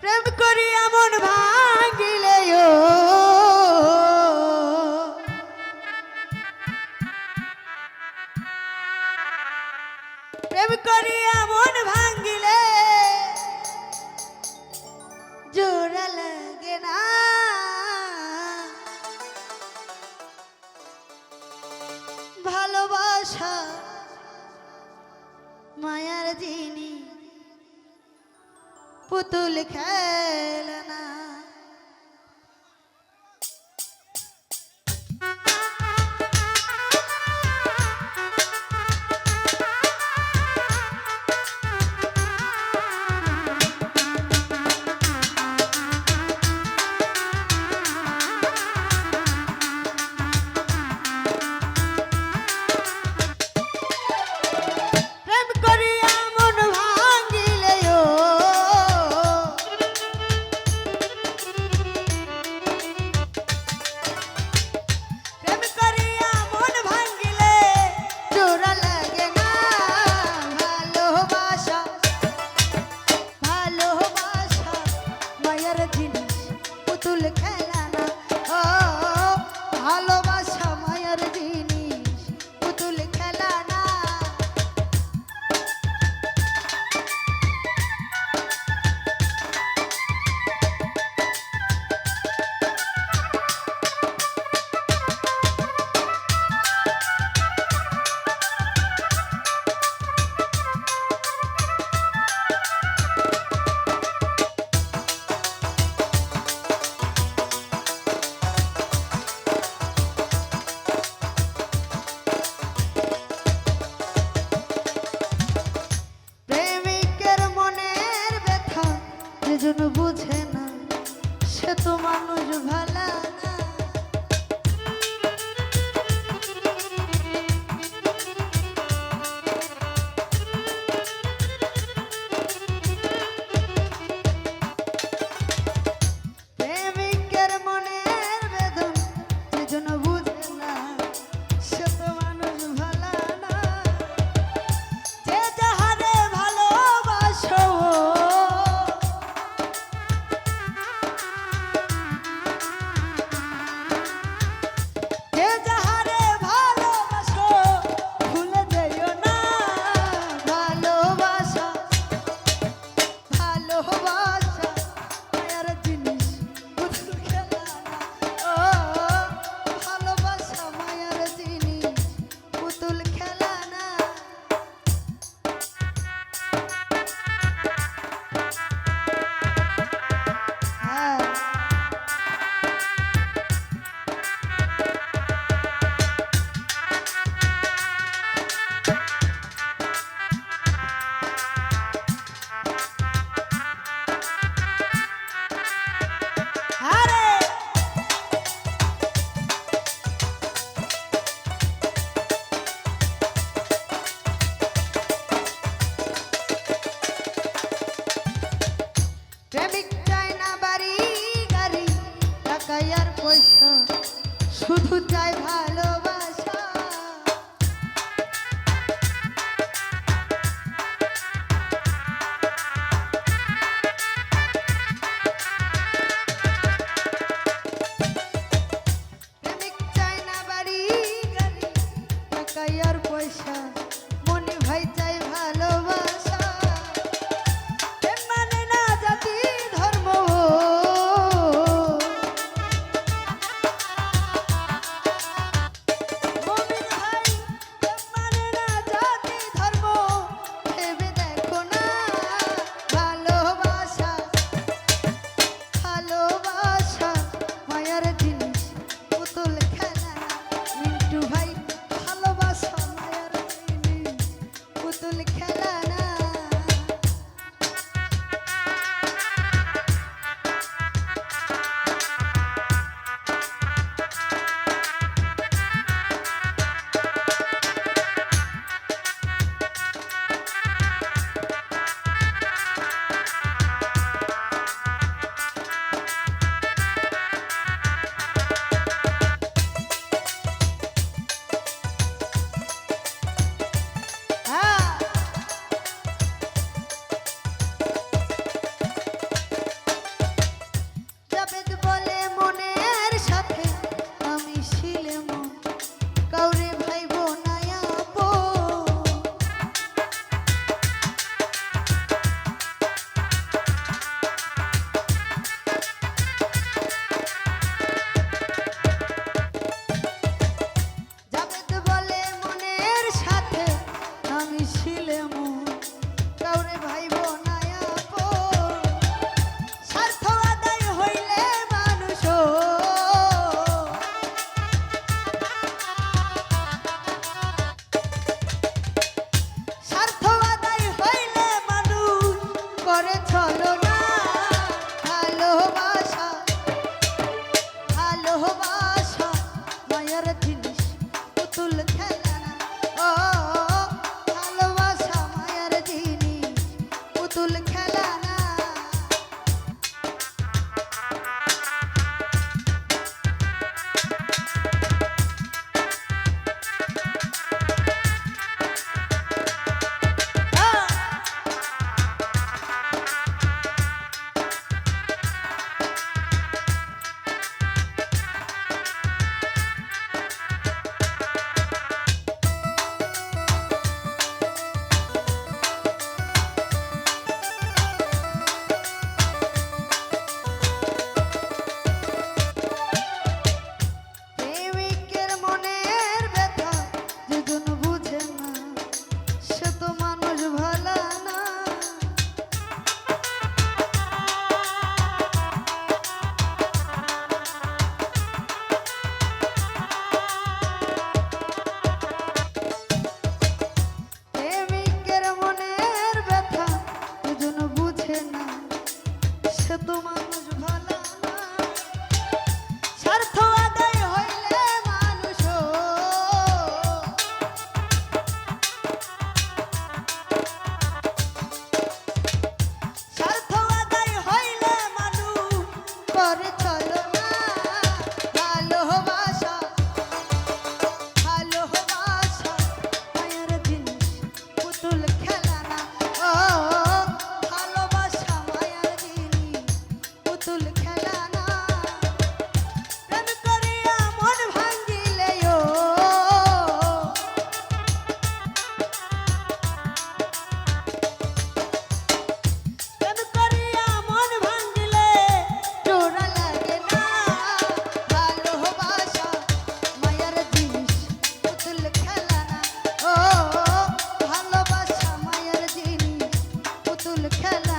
প্রেম করি এমন ভাঙিলে প্রেম করি এমন ভাঙিলে জোড়া লাগে না ভালোবাসা মায়ার জিনি পুতুল খেলনা যেজন বুঝে না সে তো মানুষ ভালা না প্রেমিকের মনের বেদন যেজন বুঝে না সে তো মানুষ ভালা না যে যাহারে ভালোবাসো প্রেমিক চায় না বাড়ি গাড়ি টাকা আর পয়সা শুধু চায় ভালোবাসা প্রেমিক চায় না বাড়ি গাড়ি টাকা আর পয়সা মনে ভাই চায় ভালোবাসা করে চলো না ভালোবাসা ভালোবাসা মায়ের জিনিস পুতুল খেলা না ও ভালোবাসা মায়ের জিনিস পুতুল খেলা না প্রেমিকের মনের ব্যথা যেজন বুঝে না সে তো মানুষ ভালো না প্রেমিকের মনের ব্যথা যেজন বুঝে না সে তো মানুষ ভালো না স্বার্থ আদায় হইলে মানুষ স্বার্থ আদায় হইলে মানুষ করে চলো না ভালোবাসা ভালোবাসা মায়ের জিনিস পুতুল খেলা না ও ভালোবাসা মায়ের জিনিস পুতুল খেলা না প্রেম করিয়া মন ভাঙ্গিলে ও প্রেম করিয়া মন ভাঙ্গিলে জোড়া লাগে না ভালোবাসা মায়ের জিনিস পুতুল খেলা না ও ভালোবাসা মায়ের জিনিস পুতুল খেলা